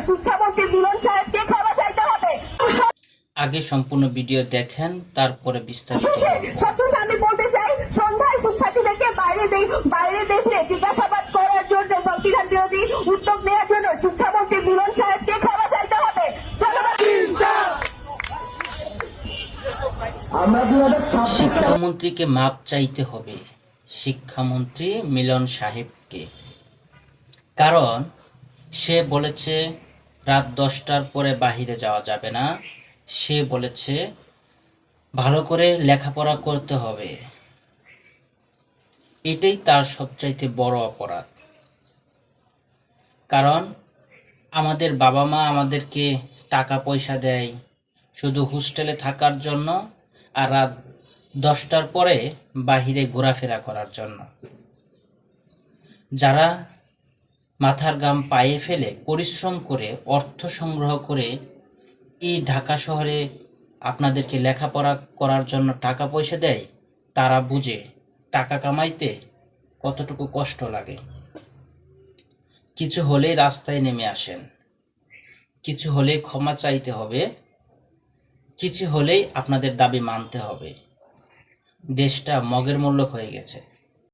শিক্ষামন্ত্রী মিলন সাহেবকে ক্ষমা চাইতে হবে। আগে সম্পূর্ণ ভিডিও দেখেন, তারপরে বিস্তারিত সবশেষে আমি বলতে চাই, সন্ধ্যায় শিক্ষার্থীদেরকে বাইরে দেখলে জিজ্ঞাসাবাদ করার জন্য সংবিধান বিরোধী উদ্যোগ নেওয়ার জন্য শিক্ষামন্ত্রী মিলন সাহেবকে ক্ষমা চাইতে হবে। ধন্যবাদ। শিক্ষামন্ত্রীকে মাপ চাইতে হবে, শিক্ষামন্ত্রী মিলন সাহেবকে। কারণ সে বলেছে রাত 10টার পরে বাহিরে যাওয়া যাবে না। সে বলেছে ভালো করে লেখাপড়া করতে হবে। এটাই তার সবচাইতে বড় অপরাধ। কারণ আমাদের বাবা মা আমাদেরকে টাকা পয়সা দেয় শুধু হোস্টেলে থাকার জন্য, আর রাত 10টার পরে বাহিরে ঘোরাফেরা করার জন্য। যারা মাথার ঘাম পায়ে ফেলে পরিশ্রম করে অর্থ সংগ্রহ করে এই ঢাকা শহরে আপনাদেরকে লেখাপড়া করার জন্য টাকা পয়সা দেয়, তারা বুঝে টাকা কামাইতে কতটুকু কষ্ট লাগে। কিছু হলেই রাস্তায় নেমে আসেন, কিছু হলেই ক্ষমা চাইতে হবে, কিছু হলেই আপনাদের দাবি মানতে হবে। দেশটা মগের মূল্য হয়ে গেছে।